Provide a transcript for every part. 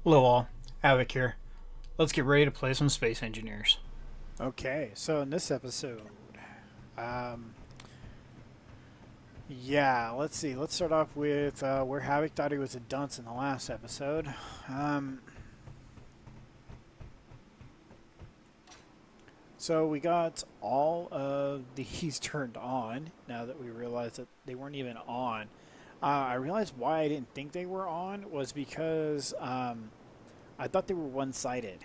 Hello all, Havoc here. Let's get ready to play some Space Engineers. Okay, so in this episode, um, yeah, let's see. Let's start off with where Havoc thought he was a dunce in the last episode. Um, so we got all of these turned on now that we realized that they weren't even on. I realized why I didn't think they were on was because I thought they were one-sided.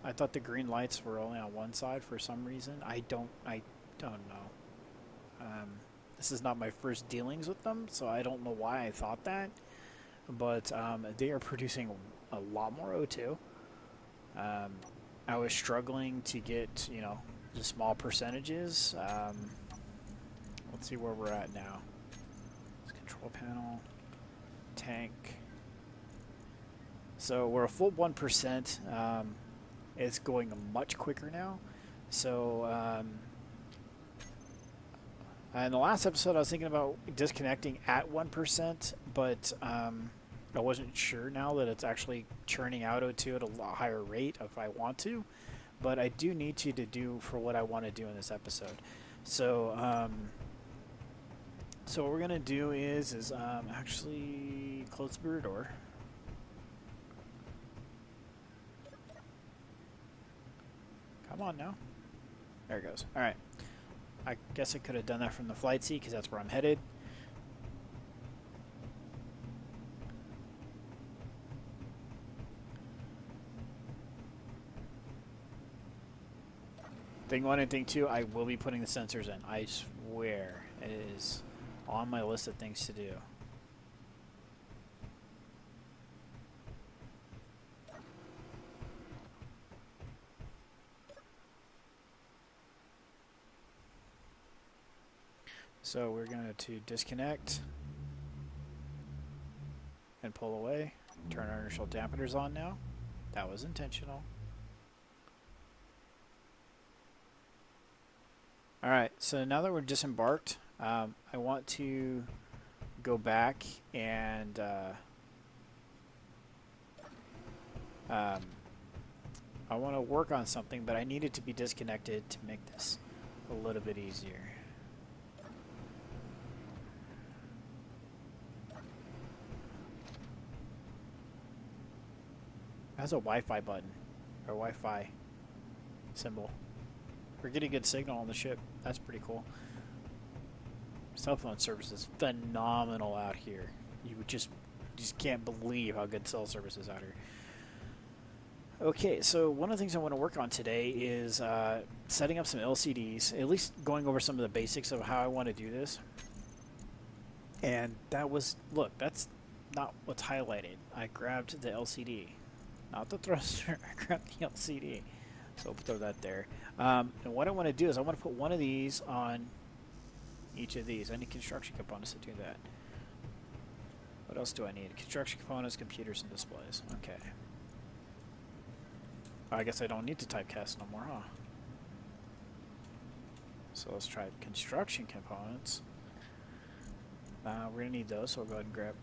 I thought the green lights were only on one side for some reason. I don't know. This is not my first dealings with them, so I don't know why I thought that. But they are producing a lot more O2. Um, I was struggling to get, the small percentages. Let's see where we're at now. Control panel, tank. So we're a full 1%. It's going much quicker now. So in the last episode, I was thinking about disconnecting at 1%, but I wasn't sure now that it's actually churning out O2 at a lot higher rate if I want to. But I do need to do for what I want to do in this episode. So, so what we're gonna do is actually close the rear door. Come on now. There it goes. All right. I guess I could have done that from the flight seat because that's where I'm headed. Thing one and thing two, I will be putting the sensors in. I swear it is on my list of things to do. So we're going to disconnect and pull away. Turn our inertial dampeners on now. That was intentional. Alright, so now that we're disembarked, I want to go back and I want to work on something, but I need it to be disconnected to make this a little bit easier. It has a Wi-Fi button, or Wi-Fi symbol. We're getting good signal on the ship. That's pretty cool. Cell phone service is phenomenal out here. You just can't believe how good cell service is out here. Okay, so one of the things I want to work on today is setting up some LCDs, at least going over some of the basics of how I want to do this. And that was, look, that's not what's highlighted. I grabbed the LCD, not the thruster. I grabbed the LCD. So we'll throw that there. And what I want to do is I want to put one of these on each of these. I need construction components to do that. What else do I need? Construction components, computers, and displays. Okay. I guess I don't need to typecast no more, huh? So let's try construction components. We're going to need those, so we'll go ahead and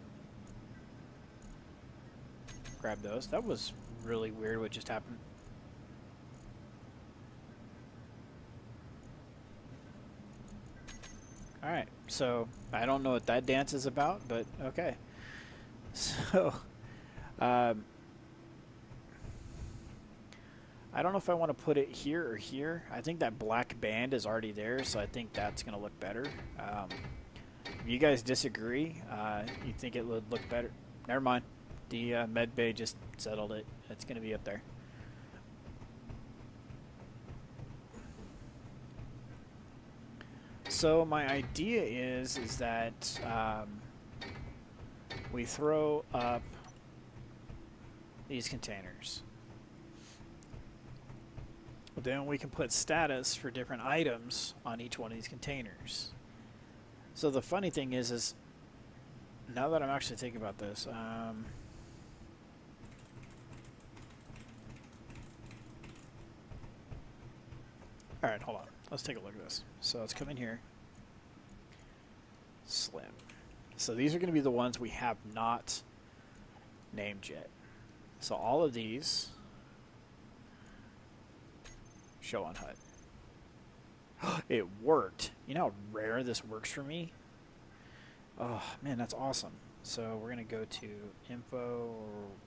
grab those. That was really weird what just happened. Alright, so I don't know what that dance is about, but okay. So, I don't know if I want to put it here or here. I think that black band is already there, so I think that's going to look better. If you guys disagree, you think it would look better, never mind. The med bay just settled it. It's going to be up there. So my idea is that we throw up these containers. Then we can put status for different items on each one of these containers. So the funny thing is now that I'm actually thinking about this, alright, hold on. Let's take a look at this. So let's come in here. Slim. So these are going to be the ones we have not named yet. So all of these show on HUD. It worked. You know how rare this works for me? Oh, man, that's awesome. So we're going to go to info,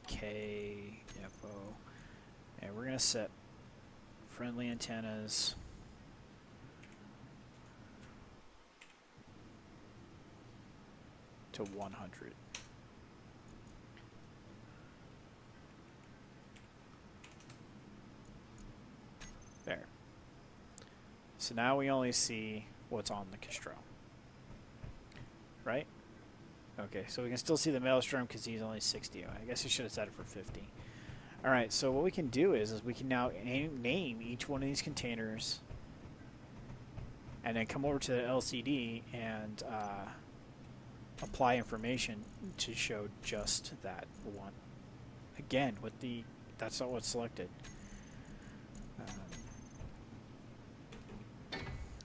K, info, and we're going to set friendly antennas to 100. There. So now we only see what's on the Kestrel. Right? Okay, so we can still see the Maelstrom because he's only 60. I guess he should have set it for 50. Alright, so what we can do is we can now name each one of these containers and then come over to the LCD and apply information to show just that one. Again, with the that's not what's selected.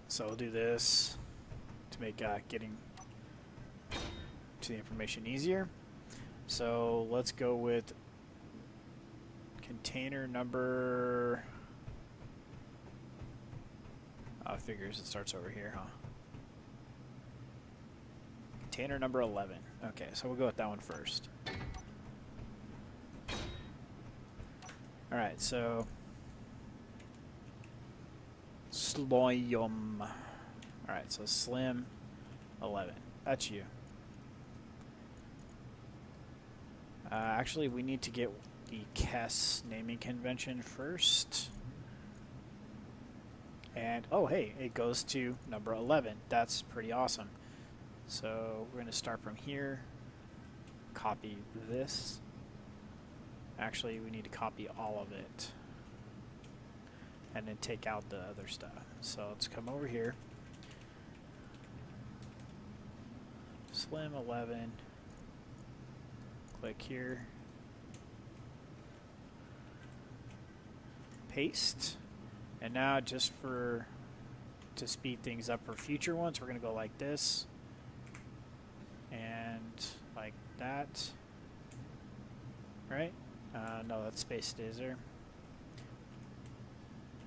So we'll do this to make getting to the information easier. So let's go with container number. Figures it starts over here, huh? Container number 11. Okay, so we'll go with that one first. Alright, so Sloyum. Alright, so Slim 11. That's you. Actually, we need to get the KES naming convention first. And, oh, hey, it goes to number 11. That's pretty awesome. So we're going to start from here. Copy this. Actually, we need to copy all of it. And then take out the other stuff. So let's come over here. Slim 11. Click here. Paste. And now just to speed things up for future ones, we're going to go like this. And like that. Right? No, that space stays there.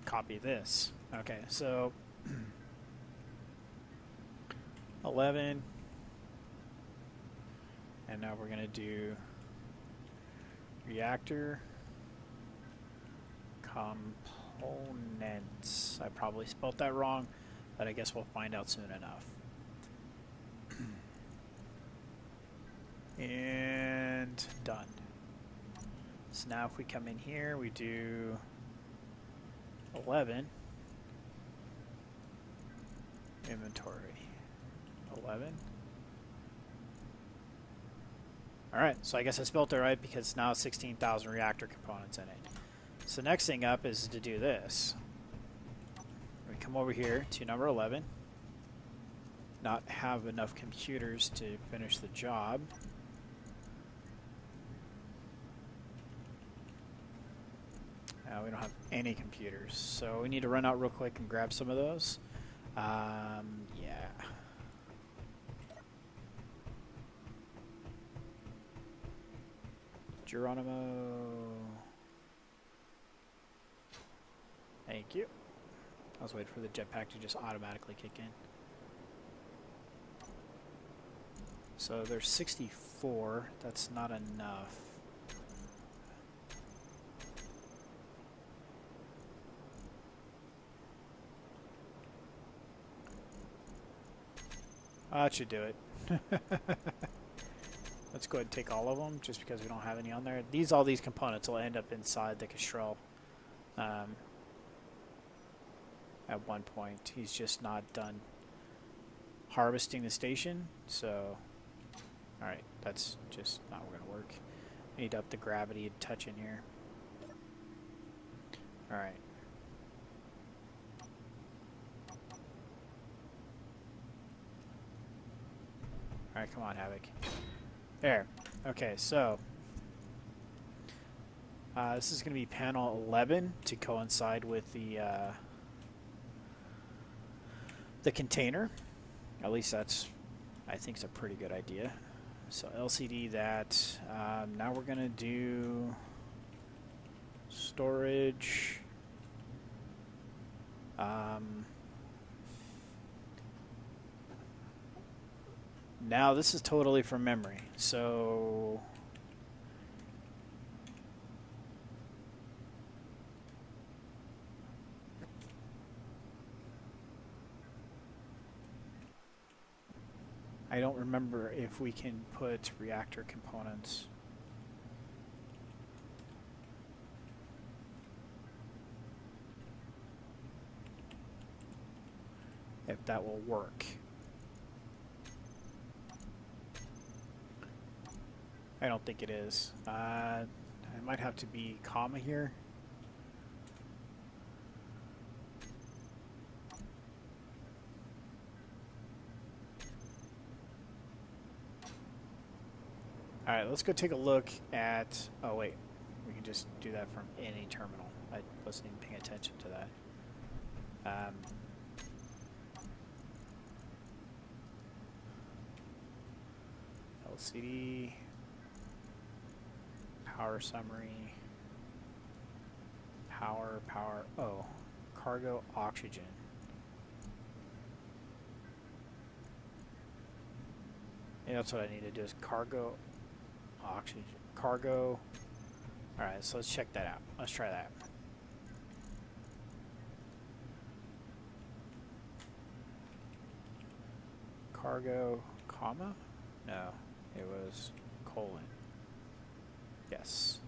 Copy this. Okay, so 11. And now we're going to do reactor components. I probably spelled that wrong, but I guess we'll find out soon enough. And done. So now if we come in here, we do 11. Inventory. 11. Alright, so I guess I spelled it right because now 16,000 reactor components in it. So next thing up is to do this. We come over here to number 11. Not have enough computers to finish the job. We don't have any computers, so we need to run out real quick and grab some of those. Yeah. Geronimo. Thank you. I was waiting for the jetpack to just automatically kick in. So there's 64. That's not enough. That should do it. Let's go ahead and take all of them, just because we don't have any on there. All these components will end up inside the Kestrel at one point. He's just not done harvesting the station, so... Alright, that's just not going to work. I need to up the gravity a touch in here. Alright. Alright, come on, Havoc. There. Okay, so this is going to be panel 11 to coincide with the container. At least that's, I think, it's a pretty good idea. So LCD that. Now we're gonna do storage. Now this is totally from memory. So I don't remember if we can put reactor components. If that will work. I don't think it is. I might have to be comma here. Alright, let's go take a look at... Oh, wait. We can just do that from any terminal. I wasn't even paying attention to that. LCD... Power summary... Power... Oh. Cargo oxygen. Yeah, that's what I need to do is cargo... Oxygen. Cargo. Alright, so let's check that out. Let's try that. Cargo, comma? No, it was colon. Yes.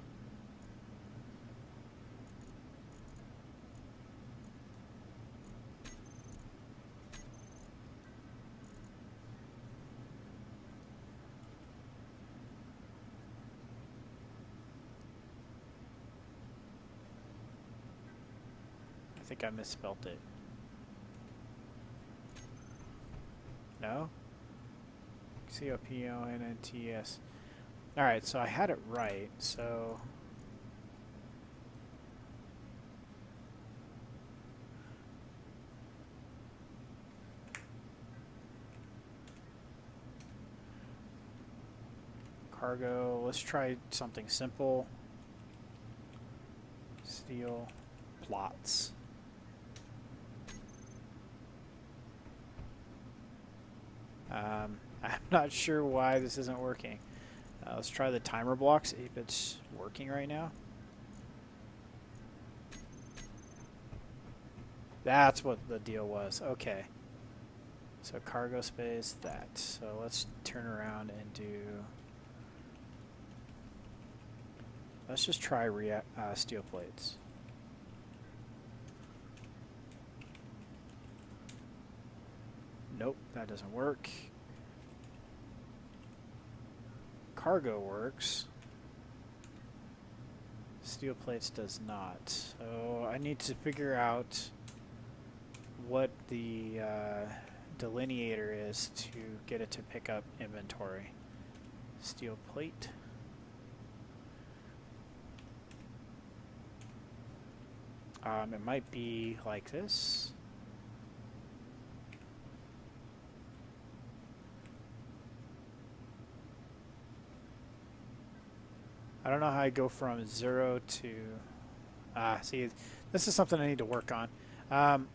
I think I misspelt it. No? C-O-P-O-N-N-T-S. Alright, so I had it right, so... Cargo, let's try something simple. Steel plots. I'm not sure why this isn't working. Let's try the timer blocks, if it's working right now. That's what the deal was. Okay. So cargo space, that. So let's turn around and do... Let's just try steel plates. Nope, that doesn't work. Cargo works. Steel plates does not. So I need to figure out what the delineator is to get it to pick up inventory. Steel plate. It might be like this. I don't know how I go from 0 to... see, this is something I need to work on.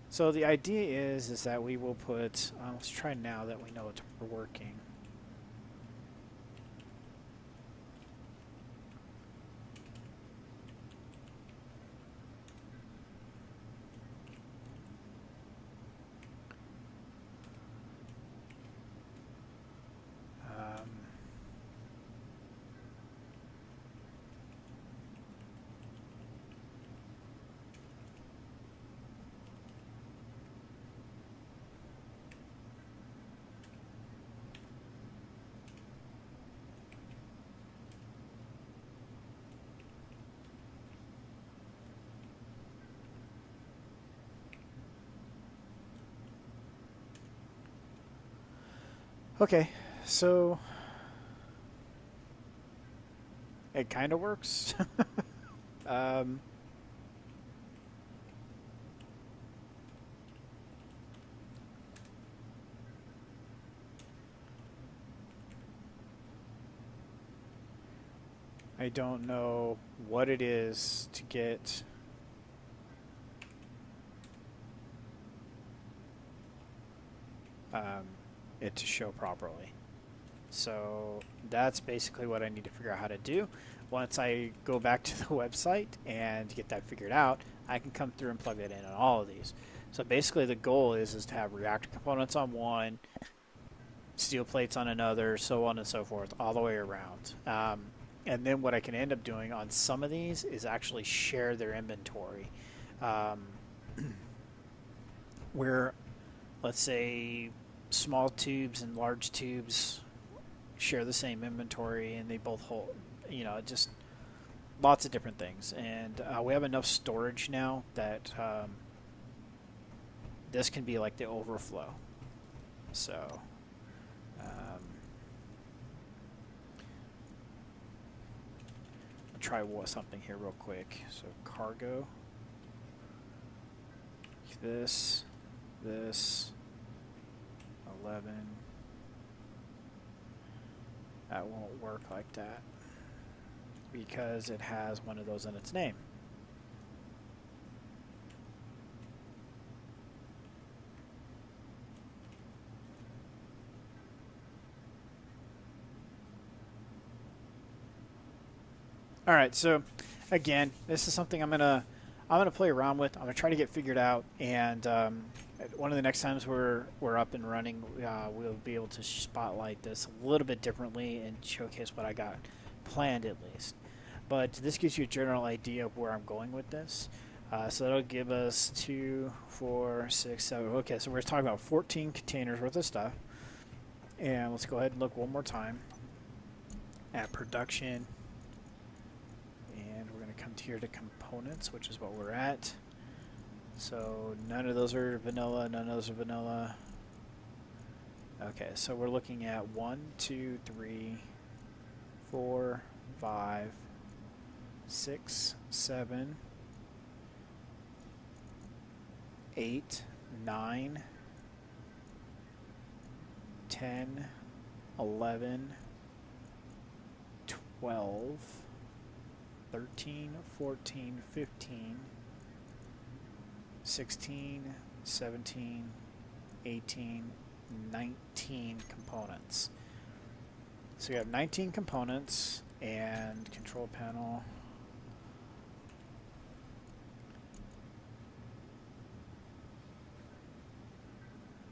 So the idea is that we will put... let's try now that we know it's working. Okay, so it kind of works. I don't know what it is to get it to show properly. So that's basically what I need to figure out how to do. Once I go back to the website and get that figured out, I can come through and plug it in on all of these. So basically the goal is to have reactor components on one, steel plates on another, so on and so forth, all the way around. And then what I can end up doing on some of these is actually share their inventory. Where, let's say, small tubes and large tubes share the same inventory and they both hold, just lots of different things. And we have enough storage now that this can be like the overflow. So I'll try something here real quick. So cargo, this 11. That won't work like that because it has one of those in its name. All right, so again, this is something I'm gonna play around with. I'm gonna try to get figured out, and one of the next times we're up and running, we'll be able to spotlight this a little bit differently and showcase what I got planned at least. But this gives you a general idea of where I'm going with this. So that'll give us 2, 4, 6, 7. Okay, so we're talking about 14 containers worth of stuff. And let's go ahead and look one more time at production. And we're going to come here to components, which is what we're at. So none of those are vanilla, none of those are vanilla. Okay, so we're looking at 1, 2, 3, 4, 5, 6, 7, 8, 9, 10, 11, 12, 13, 14, 15, 16, 17, 18, 19 components. So you have 19 components and control panel.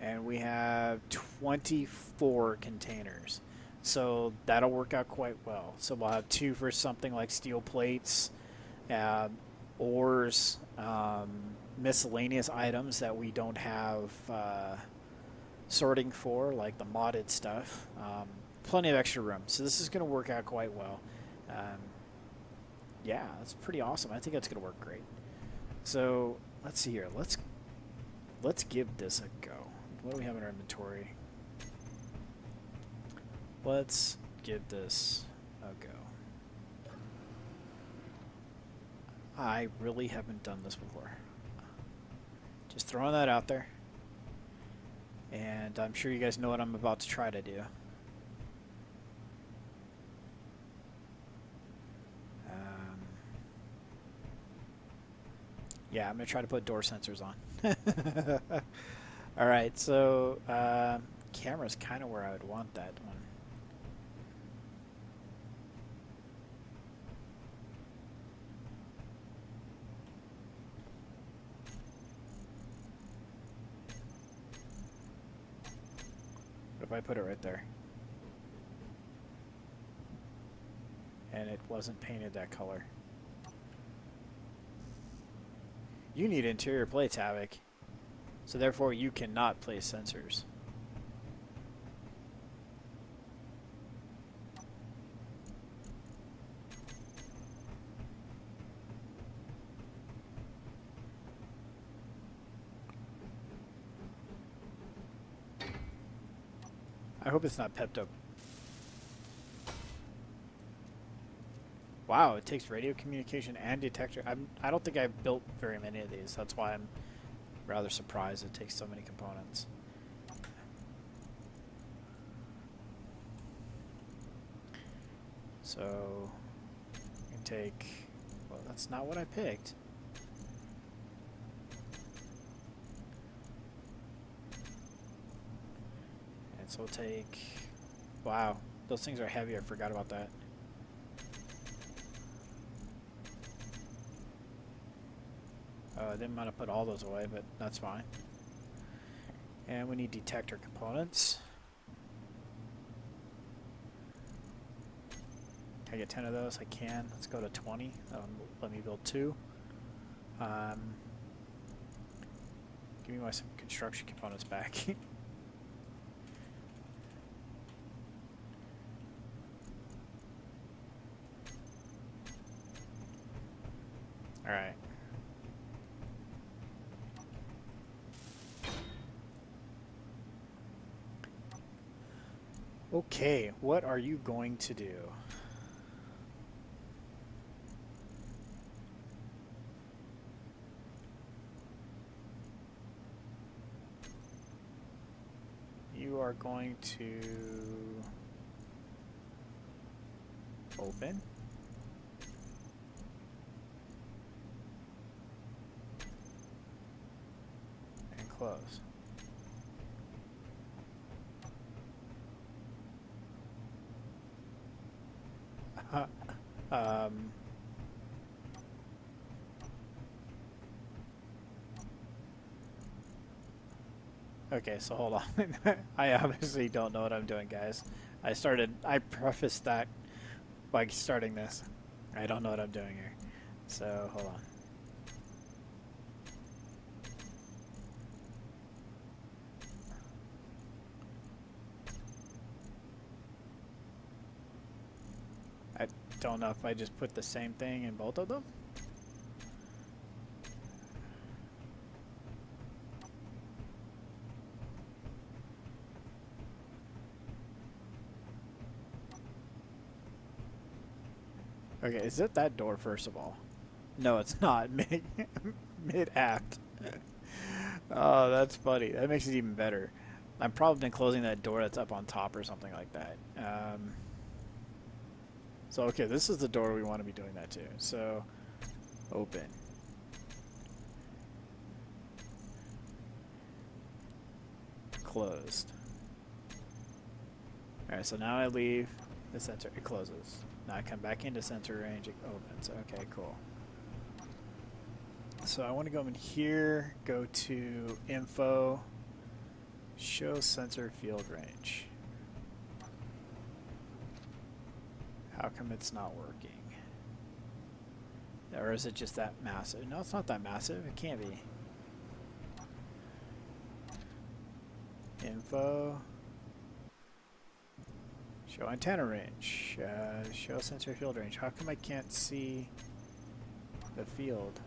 And we have 24 containers. So that'll work out quite well. So we'll have 2 for something like steel plates, ores, miscellaneous items that we don't have sorting for, like the modded stuff. Plenty of extra room. So this is going to work out quite well. Yeah, that's pretty awesome. I think that's going to work great. So let's see here. Let's give this a go. What do we have in our inventory? Let's give this a go. I really haven't done this before. Just throwing that out there. And I'm sure you guys know what I'm about to try to do. Yeah, I'm going to try to put door sensors on. Alright, so camera's kind of where I would want that one. What if I put it right there? And it wasn't painted that color. You need interior plates, Havoc. So therefore you cannot place sensors. I hope it's not Pepto. Wow, it takes radio communication and detector. I don't think I've built very many of these. That's why I'm rather surprised it takes so many components. So take... Well, that's not what I picked. And so we'll take... Wow, those things are heavy. I forgot about that. I didn't want to put all those away, but that's fine. And we need detector components. Can I get 10 of those? I can. Let's go to 20. Let me build 2. Give me my some construction components back. Alright. Okay, what are you going to do? You are going to open. And close. Okay, so hold on. I obviously don't know what I'm doing, guys. I prefaced that by starting this. I don't know what I'm doing here. So, hold on. I don't know if I just put the same thing in both of them. Okay, is it that door first of all? No, it's not. Mid-act. Oh, that's funny. That makes it even better. I'm probably closing that door that's up on top or something like that. So, okay, this is the door we want to be doing that to. So, open. Closed. Alright, so now I leave the sensor. It closes. Now I come back into sensor range. It opens. Okay, cool. So I want to go in here, go to info, show sensor field range. How come it's not working? Or is it just that massive? No, it's not that massive. It can't be. Info. Show antenna range. Show sensor field range. How come I can't see the field?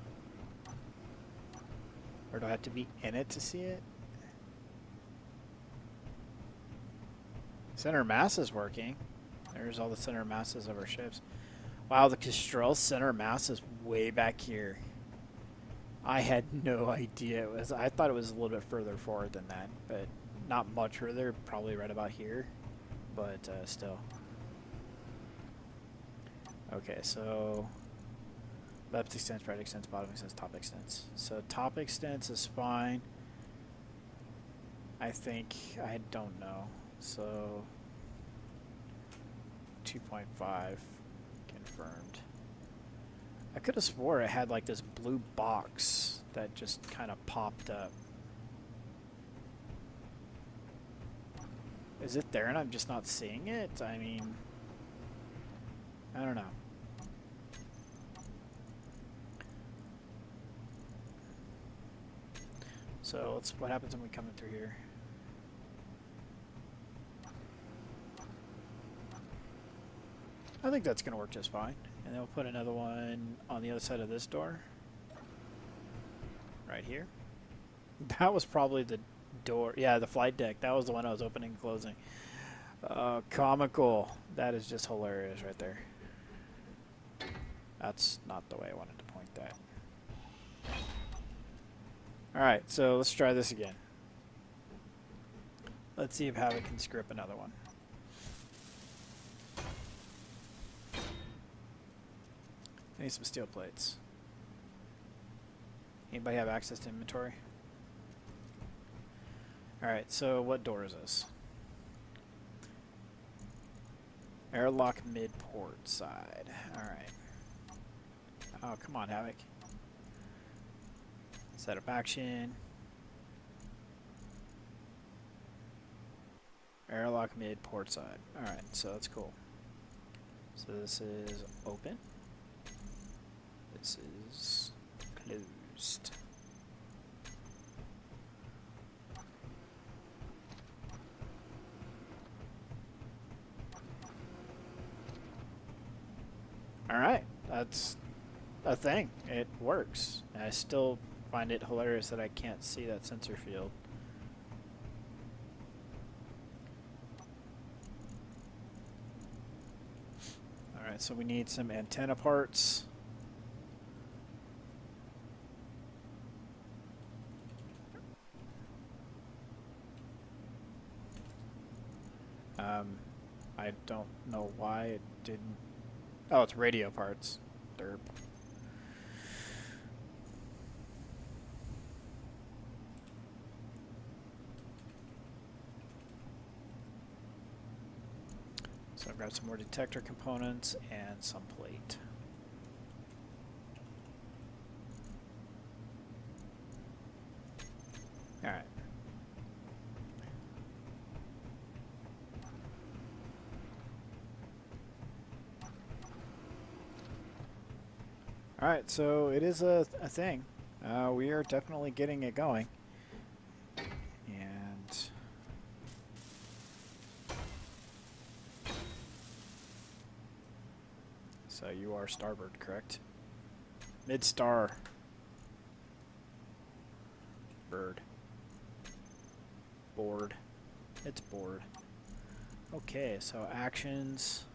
Or do I have to be in it to see it? Center mass is working. There's all the center masses of our ships. Wow, the Kestrel center mass is way back here. I had no idea it was. I thought it was a little bit further forward than that, but not much further. Probably right about here, but still. Okay, so left extents, right extents, bottom extents, top extents. So top extents is fine. I think, I don't know. So 2.5 confirmed. I could have swore it had like this blue box that just kind of popped up. Is it there and I'm just not seeing it? I mean, I don't know. So what happens when we come in through here? I think that's going to work just fine. And then we'll put another one on the other side of this door. Right here. That was probably the door. Yeah, the flight deck. That was the one I was opening and closing. Comical. That is just hilarious right there. That's not the way I wanted to point that. Alright, so let's try this again. Let's see if Havoc can script another one. I need some steel plates. Anybody have access to inventory? Alright, so what door is this? Airlock mid-port side. Alright. Oh, come on, Havoc. Setup action. Airlock mid-port side. Alright, so that's cool. So this is open. This is closed. Alright, that's a thing. It works. I still find it hilarious that I can't see that sensor field. Alright, so we need some antenna parts. I don't know why it didn't... Oh, it's radio parts. Derp. So I've got some more detector components and some plate. Alright. Alright, so it is a thing. We are definitely getting it going. And so you are starboard, correct? Mid-star. Bird. Board. It's board. Okay, so actions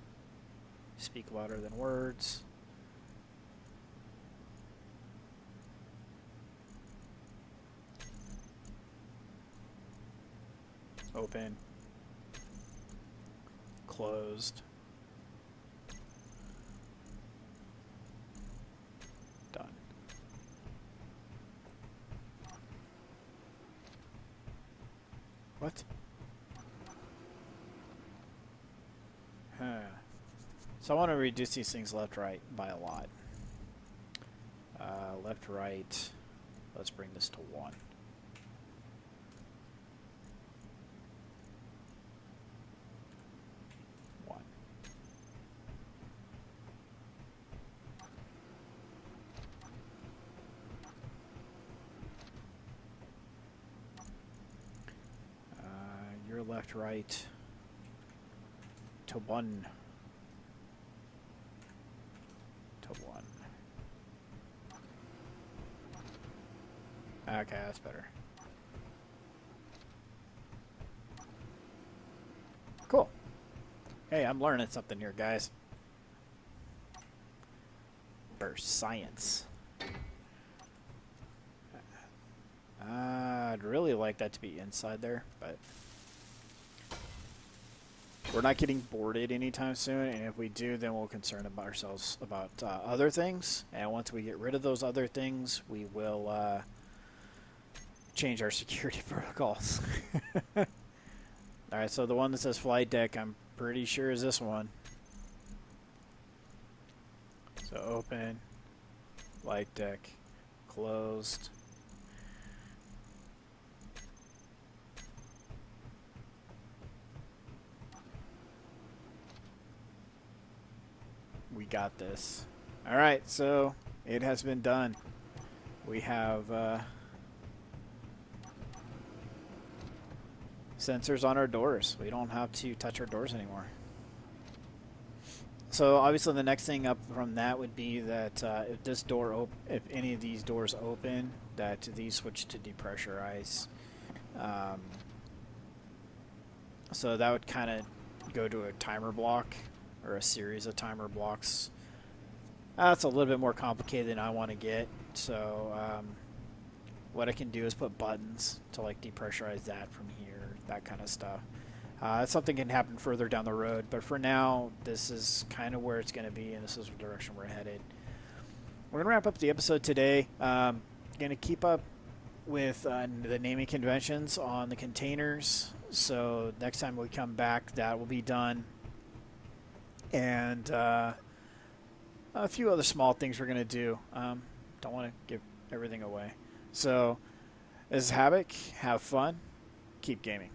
speak louder than words. Open. Closed. Done. What? So I want to reduce these things left-right by a lot. Left-right. Let's bring this to 1. Left, right to 1. To 1. Okay, that's better. Cool. Hey, I'm learning something here, guys. For science. I'd really like that to be inside there, but we're not getting boarded anytime soon, and if we do, then we'll concern ourselves about other things. And once we get rid of those other things, we will change our security protocols. Alright, so the one that says flight deck, I'm pretty sure is this one. So open, flight deck, closed. We got this. Alright, so it has been done. We have sensors on our doors. We don't have to touch our doors anymore. So obviously the next thing up from that would be that if this door, if any of these doors open, that these switch to depressurize. So that would kind of go to a timer block, or a series of timer blocks. That's a little bit more complicated than I want to get, so what I can do is put buttons to like depressurize that from here, that kind of stuff. Something can happen further down the road, but for now this is kind of where it's going to be, and this is the direction we're headed. we're gonna wrap up the episode today. Gonna keep up with the naming conventions on the containers. So next time we come back, that will be done. And a few other small things we're gonna do. Don't want to give everything away. So, this is Havoc. Have fun. Keep gaming.